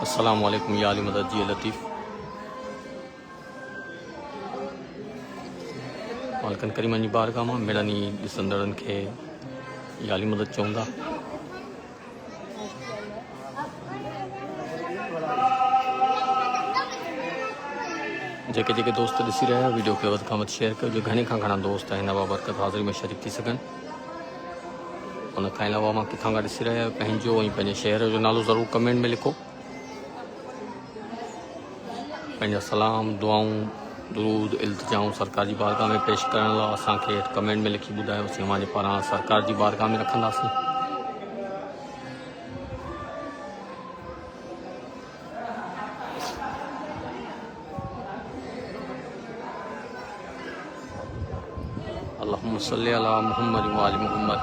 अस्सलामु अलैकुम या अली मदद जी लतीफ़ मालकन करीमन जी बारगाह मां मिड़नी ॾिसंदड़नि खे या अली मदद चवंदा। जेके जेके दोस्त ॾिसी रहिया वीडियो खे वधि खां वधि शेयर कयो जो घणे खां घणा दोस्त हिन बाबरकत हाज़िरी में शरीक थी सघनि। उन खां अलावा मां किथां खां ॾिसी रहिया पंहिंजो ऐं पंहिंजे शहर जो नालो ज़रूरु कमेंट में लिखो। पंहिंजा सलाम दुआऊं दुरूद इल्तिजाऊं सरकार जी बारगाह में पेश करण लाइ असांखे कमेंट में लिखी ॿुधायो। असीं जे पारां सरकार जी बारगाह में रखंदासीं। अल्लाहुम्मा सल्ली अला मुहम्मद व आलि मुहम्मद।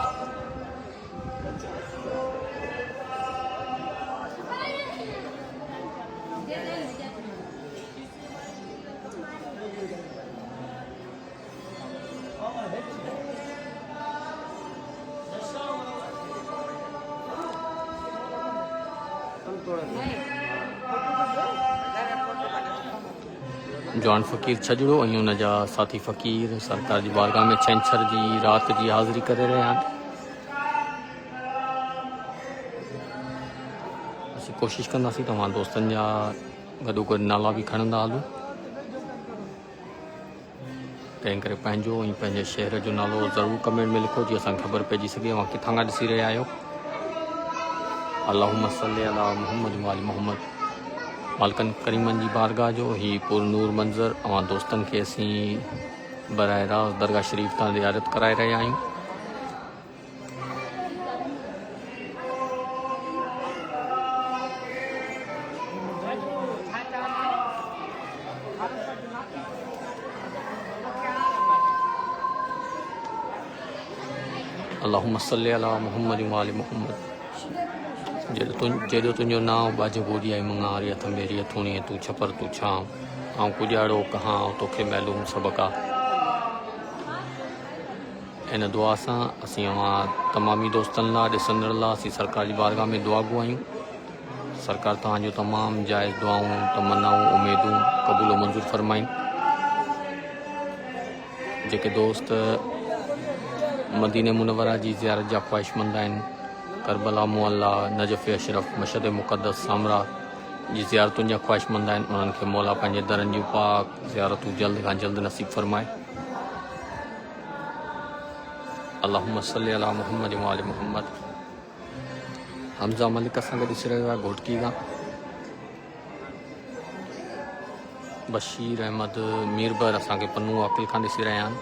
जवान फ़कीर छजड़ो ऐं उन जा साथी फ़कीर सरकार जी बारगाह में छंछर जी रात जी हाज़िरी करे रहिया आहिनि। असीं कोशिशि कंदासीं तव्हां दोस्तनि जा गॾोगॾु नाला बि खणंदा हलूं। तंहिं करे पंहिंजो ऐं पंहिंजे शहर जो नालो ज़रूरु कमेंट में लिखो जीअं असांखे ख़बर पइजी सघे तव्हां किथां खां ॾिसी रहिया आहियो। अल्लाहुम्मा सल्ली अला मुहम्मद व आलि मुहम्मद। मालकन करीमन जी बारगाह जो ही पुरनूर मंज़र अवां दोस्तनि खे असीं बराह रास्त दरगाह शरीफ तां ज़ियारत कराए रहिया आहियूं। अल्लाहुम्मा सल्ली अला मुहम्मद व आलि मुहम्मद। जेॾो तुंहिंजो नाव बाज बोरी आई मंगारी हथ मेरी हथूणी तूं छपर तूं छांव ऐं कुॼाड़ो कहां तोखे मालूम सबका। इन दुआ सां असीं तमामी दोस्तनि लाइ ॾिसंदड़ लाइ असीं सरकार जी बारगाह में दुआ घुरायूं। सरकार तव्हांजो तमामु जाइज़ दुआऊं तमन्नाऊं उमेदूं क़बूल मंज़ूर फरमाइनि। जेके दोस्त मदीने मुनव्वरा जी ज़ियारत जा ख़्वाहिशमंद आहिनि करबला मुअल्ला नजफ़ अशरफ मशद मुक़द्दस सामरा जी ज़ियारतुनि जा ख़्वाहिशमंद आहिनि उन्हनि खे मौला पंहिंजे दरनि जूं पाक ज़ियारतूं जल्द खां जल्द नसीब फरमाए। अल्लाहुम्मा सल्ली अला मुहम्मद व आलि मुहम्मद। हमज़ा मलिक असांखे ॾिसी रहियो आहे घोटकी खां। बशीर अहमद मीरबर असांखे पन्नू अकिल खां ॾिसी रहिया आहिनि।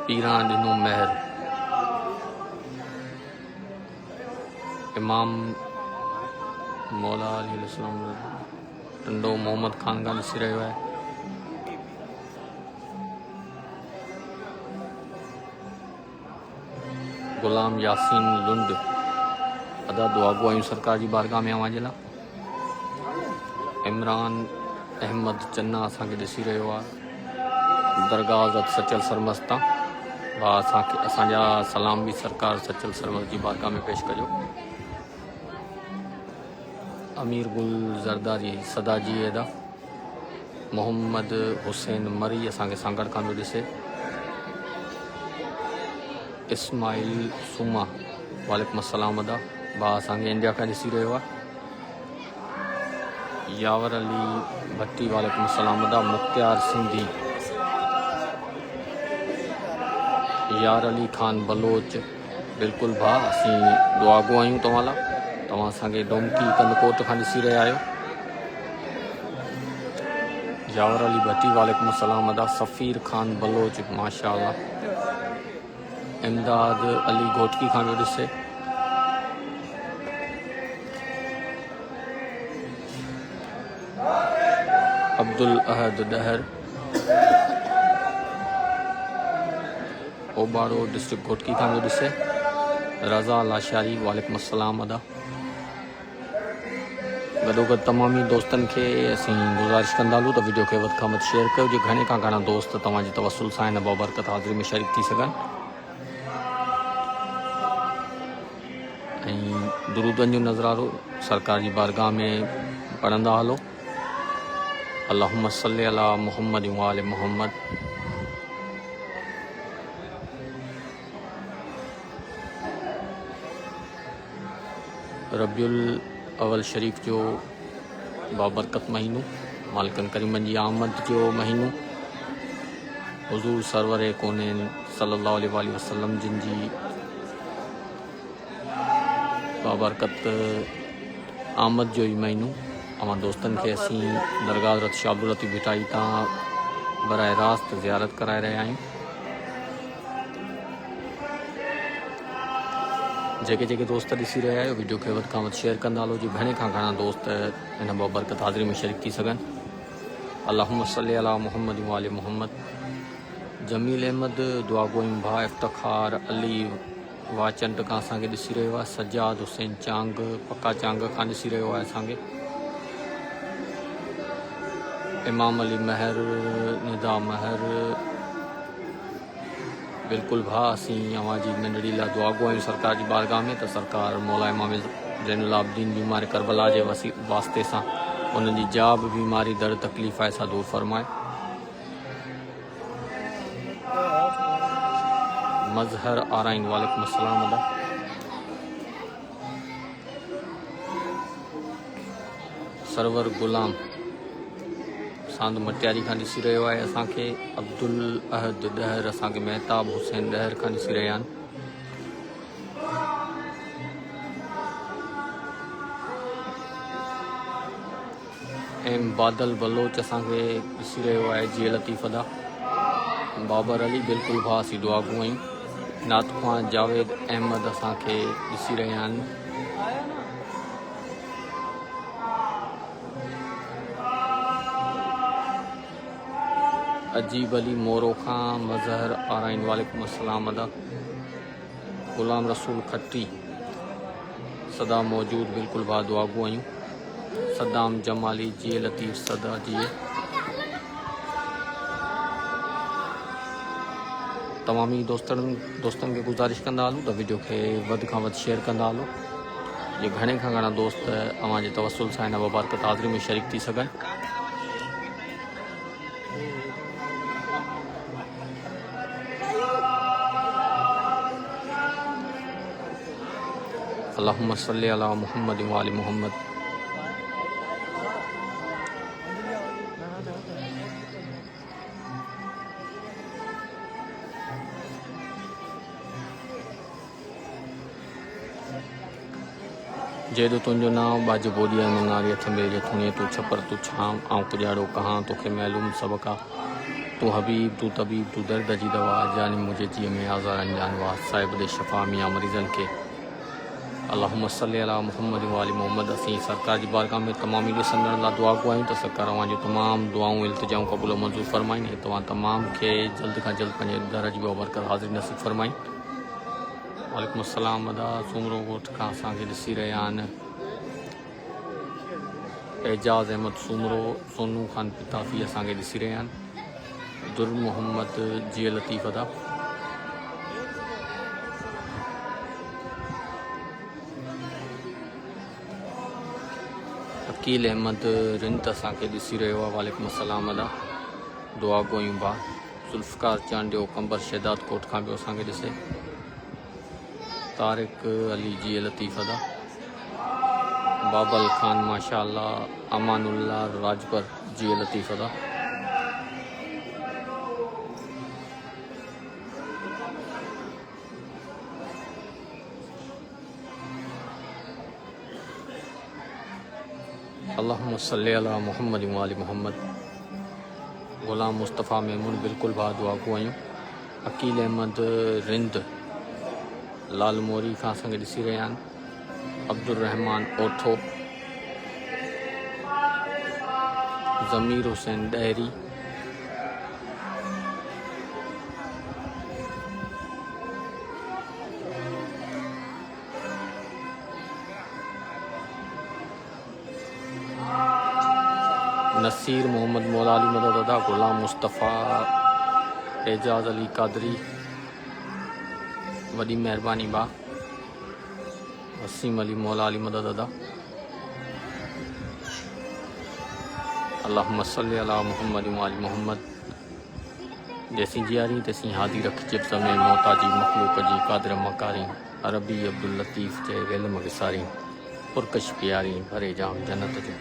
पीरां ॾिनो महर इमाम मौला अली अलैहिस्सलाम टंडो मोहम्मद खान खां ॾिसी रहियो आहे। गुलाम यासीन लुंड अदा दुआ गुआयूं सरकार जी बारगाह में अवां जे लाइ। इमरान अहमद चन्ना असांखे ॾिसी रहियो आहे दरगाह हज़रत सचल सरमस्त तां। असांजा सलाम बि सरकार सचल सरमस्त जी बारगाह में पेश कजो। अमीर गुल ज़रदारी सदाजी एदा मोहम्मद हुसैन मरी असांखे सांगड़ खां थो ॾिसे। इस्माइल सुमा वालेकुम अस्सलाम अदा भाउ असांखे इंडिया खां ॾिसी रहियो आहे। यावर अली भट्टी वालेकुम अस्सलाम अदा। मुख्तियार सिंधी यार अली खान बलोच बिल्कुलु भाउ असीं दुआ गो आहियूं तव्हां लाइ। तव्हां असांखे डोमकी कंदकोट खां ॾिसी रहिया आहियो। यावर अली भट्टी वालेकुम अस्सलाम अदा। सफ़ीर खान बलोच माशा अल्लाह। इमदाद अली घोटकी खां थो ॾिसे। अब्दुल अहद डहर ओबाड़ो डिस्ट्रिक्ट घोटकी खां थो ॾिसे। रज़ा लाशारी वालेकुम अस्सलाम अदा। गॾोगॾु तमामी दोस्तनि खे असीं गुज़ारिश कंदा हलूं त वीडियो खे वधि खां वधि शेयर कयो जो घणे खां घणा दोस्त तव्हांजे तवसुल सां हिन बाबरकत हाज़िरी में शरीक थी सघनि। दुरूदनि जो नज़रारो सरकार जी बारगाह में पढ़ंदा हलो। अल्लाहुम्मा सल्ली अला मुहम्मद व आले मुहम्मद। रबियुल अवल शरीफ जो बाबरकत महीनो, मालिकन करीमन जी आमद जो महीनो, हुजूर सरवर कोनेन सल्लल्लाहु अलैहि वसल्लम जिन जी बाबरकत आमद जो ही महीनो। अमां दोस्तन के असी दरगाह हज़रत शाह अब्दुल लतीफ़ भिटाई तां बराह रास्त ज़ियारत कराए रहिया आहियूं। जेके जेके दोस्त ॾिसी रहिया आहियो वीडियो खे वधि खां वधि शेयर कंदा हलो जी घणे खां घणा दोस्त इन बाबरकत हाज़िरी में शरीक थी सघनि। अल्लाहुम्मा सल्ली अला मुहम्मद व आले मुहम्मद। जमील अहमद दुआ गोइम भा इफ्तिखार अली वाचंड खां असांखे ॾिसी रहियो आहे। सजाद हुसैन चांग पक्का चांग खां ॾिसी रहियो आहे असांखे। इमाम अली महर निदा महर बिल्कुल भा असीं अवां जी नंढड़ी लाइ दुआ गो आहियूं सरकार जी बारगाह में त सरकार मौला इमाम ज़ैनुल आबिदीन बीमार करबला जे वास्ते सां उन्हनि जी जा बि बीमारी दर्द तकलीफ़ आहे सा दूर फरमाए। मज़हर आराइन वालेकुम अस्सलाम अदा। सरवर गुलाम सांद मटियारी खां ॾिसी रहियो आहे असांखे। अब्दुल अहद ॾहर असांखे महताब हुसैन ॾहर खां ॾिसी रहिया आहिनि। एम बादल बलोच असांखे ॾिसी रहियो आहे जी लतीफ़ अदा। बाबर अली बिल्कुलु भा असीं दुआ गो आहियूं। नातख़्वां जावेद अहमद असांखे ॾिसी रहिया आहिनि। अजीब अली मोरो खां मज़हर आराइन वालेकुम अस्सलाम अदा। गुलाम रसूल खट्टी सदा मौजूद बिल्कुलु भा दुआ गो आहियूं। सदाम जमाली जी लतीफ़ सदा जी। तमामी दोस्तनि खे गुज़ारिश कंदा हलूं त वीडियो खे वधि खां वधि शेयर कंदा हलो। ये घणे खां घणा दोस्त अवां जे तवसुल सां हिन बाबरकत हाज़िरी में शरीक थी सघनि। अल्लाहुम्मा सल्ली अला मुहम्मद व आले मुहम्मद। जे तुंहिंजो नाम बाज बोलिया मंगारी हथ में थुणे तू छपर तू छाम आऊं पुजाड़ो कहाँ तोखे मालूम सबका तू हबीब तू तबीब तू दर्द जी दवा जान मुझे जी में आज़ार अनजान वा साहिब दे शफ़ा मियाँ मरीज़न के। अल्लाहुम्मा सल्ली अला मुहम्मद व आले मुहम्मद। असीं सरकार जी बारगाह में तमामी ॾिसंदड़ लाइ दुआ गो आहियूं त सरकार अवां जूं तमामु दुआऊं इल्तिजाऊं क़बूल मंज़ूर फरमाइनि ऐं तव्हां तमामु खे जल्द खां जल्द पंहिंजे दर जी बाबरकत हाज़िरी नसीब फरमाइनि। वालेकुम अस्सलाम अदा। सूमरो ॻोठ खां असांखे ॾिसी रहिया आहिनि। एजाज़ अहमद सूमरो सोनू ख़ान पिताफ़ी असांखे ॾिसी रहिया आहिनि। दुर मोहम्मद जी लतीफ़ अदा। अकील अहमद रिंत असांखे ॾिसी रहियो आहे। वालेकुम अस्सलाम अदा। दुआ गोयूं भा। जुल्फ़कार चांडियो कंबर शहदाद कोट खां बि असांखे ॾिसे। तारिक अली जी लतीफ़ अदा। बाबल खान माशाअल्लाह। अमानुल्ला राजपर जी लतीफ़ अदा। अल्लाहुम्मा सल्ली अला मुहम्मद व आले मुहम्मद। गुलाम मुस्तफ़ा मेमून बिल्कुलु भा दुआ गो आहियूं। अकील अहमद रिंद लाल मोरी खां असांखे ॾिसी रहिया आहिनि। अब्दुल रहमान ओठो। ज़मीर हुसैन ॾहरी। नसीर मोहम्मद मौला अली मदद अदा। गुलाम मुस्तफ़ा एजाज़ अली कादरी वॾी महिरबानी बा। वसीम अली मौला अली मदद अदा। अल्लाहुम्मा सल्ली अला मुहम्मद व आलि मुहम्मद। जैसी जियारी तैसी हादी रख चिप समय मोहताजी मखलूक जी कादर मकारी अरबी अब्दुल लतीफ़ जे इल्म विसारी पुरकश प्यारी भरे जाम जन्नत जो।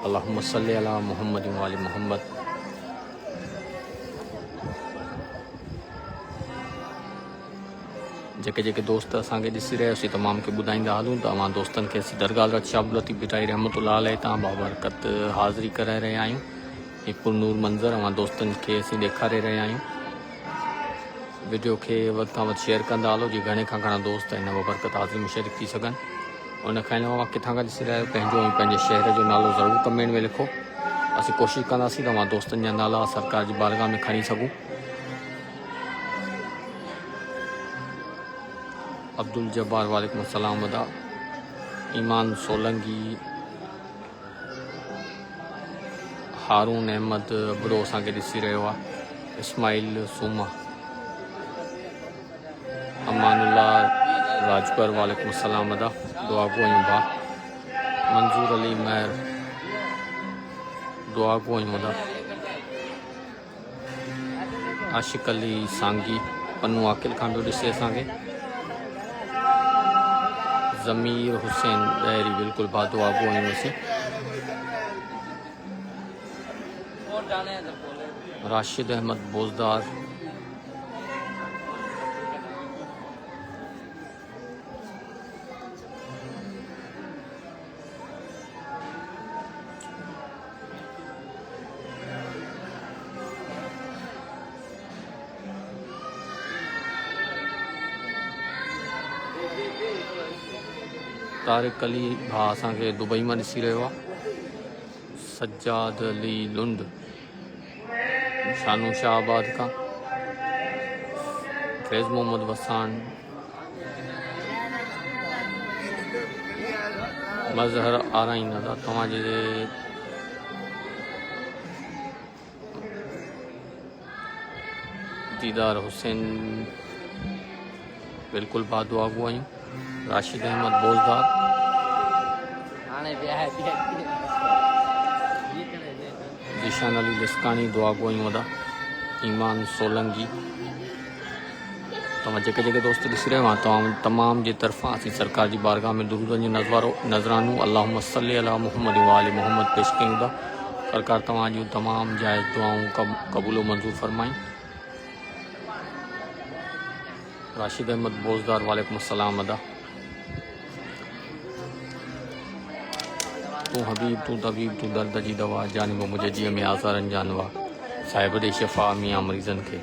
अल्लाहुम्मा सल्ली अला मुहम्मद व आलि मुहम्मद। जेके जेके दोस्त असांखे ॾिसी रहियासीं तमामु खे ॿुधाईंदा हलूं त अवां दोस्तनि खे असीं दरगाह हज़रत शाह अब्दुल लतीफ़ भिटाई रहमतुल्लाह अलैह तां बाबरकत हाज़िरी कराए रहिया आहियूं। हीउ पुरनूर मंज़र अवां दोस्तनि खे असीं ॾेखारे रहिया आहियूं। वीडियो खे वधि खां वधि शेयर कंदा हलो जीअं घणे खां घणा दोस्त हिन बाबरकत हाज़िरी में शरीक थी सघनि। उन खां अलावा किथां खां ॾिसी रहिया आहियो पंहिंजो ऐं पंहिंजे शहर जो नालो ज़रूरु कमेंट में लिखो। असीं कोशिशि कंदासीं त अवां दोस्तनि जा नाला सरकार जी बारगाह में खणी सघूं। अब्दुल जब्बार वालेकुम अस्सलाम वदा। ईमान सोलंगी, हारून अहमद बुढ़ो असांखे ॾिसी रहियो आहे। इस्माइल सूमा, अमानुल्ला राजपर वालेकुम अस्सलाम वदा। दुआ गोयूं भा। मंजूर अली महर दुआ गोयूं वदा। आशिक अली सांगी पन्नू आकिल खां ॿियो ॾिसे असांखे। ज़मीर हुसैन ॾहरी बिल्कुलु भा दुआ गोयूं असीं। राशिद अहमद बोज़दार, तारिक अली भा असांखे दुबई मां ॾिसी रहियो आहे। सज्जाद अली लुंड शानू शाहबाद खां। फैज़ मोहम्मद वसान, मज़हर आराइन अदा तव्हांजे दीदार हुसैन बिल्कुलु बा दुआ गुआयूं। राशिद अहमद बोज़दार, ज़ीशान अली लिस्कानी दुआ गोयूं वदा। ईमान सोलंगी, तव्हां जेके जेके दोस्त ॾिसी रहियो आहे तव्हां तमाम जे तरफ़ां असीं सरकार जी बारगाह में दुरूदनि जो नज़रानू अल्लाहुम्मा सल्ली अला मुहम्मद व आलि मुहम्मद पेश कयूं था। सरकार तव्हां जूं तमामु जाइज़ दुआऊं क़बूल मंज़ूर फरमाईं। राशिद अहमद बोज़दार वालेकुम अस्सलाम अदा। तू हबीब तू तबीब तू दर्द जी दवा जानिब मुझे जीअ में आज़ारनि जानवा साहिब ॾे शफ़ा मियां मरीज़नि खे।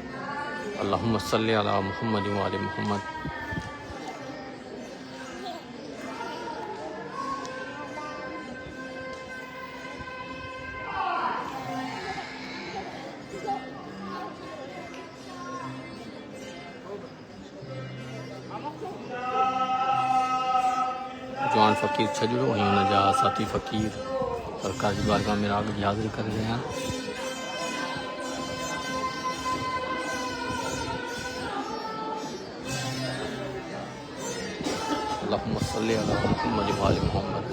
अल्लाहुम्मा सल्ली अला मुहम्मद व आलि मुहम्मद। जवान फ़कीर छजड़ो ऐं हुन जा साथी फ़कीर सरकार जी बारगाह में राग जी हाज़िरी करे रहिया आहिनि। अल्लाहुम्मा सल्ली अला मुहम्मद व आलि मुहम्मद।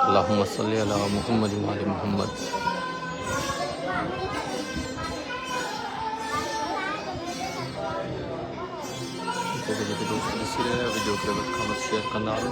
अल्लाहुम्मा सल्ली अला मुहम्मद व आलि मुहम्मद। जेके दोस्त ॾिसी रहिया आहियो वीडियो खे वधि खां वधि शेयर कंदा हलो।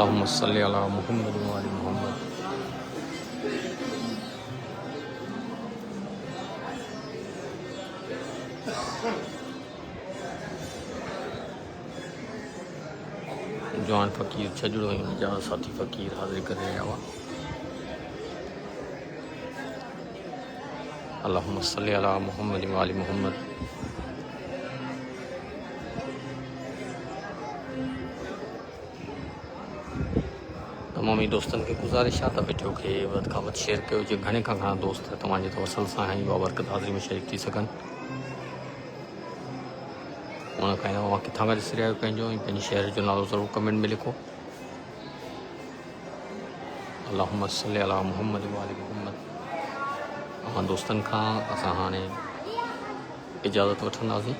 अल्लाहुम्मा सल्लि अला मुहम्मद व आलि मुहम्मद। जवान फ़कीर छजड़ो जा साथी फ़कीर हाज़िर कर रहे हुआ। अल्लाहुम्मा सल्लि अला मुहम्मद व आलि मुहम्मद। तमामी दोस्तन के गुजारिश आहे त वीडियो के वध खां वध शेयर कयो जे घणे खां घणा दोस्त तव्हांजे तवसल सां ही बाबरकत हाज़िरी में शरीक थी सघनि। उन खां अलावा किथां खां ॾिसी रहिया आहियो पंहिंजो ऐं पंहिंजे शहर जो नालो ज़रूरु कमेंट में लिखो। अल्लाहुम्मा सल्लि अला मुहम्मद व आलि मुहम्मद। तव्हां दोस्तनि खां असां हाणे इजाज़त वठंदासीं।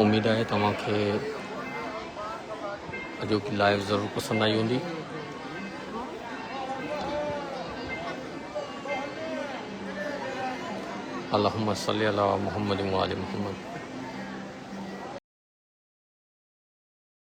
उम्मीद है तव्हांखे अॼोकी लाइव ज़रूरु पसंदि आई हूंदी। अल्लाहुम्मा सल्लि अला मुहम्मद व आलि मुहम्मद।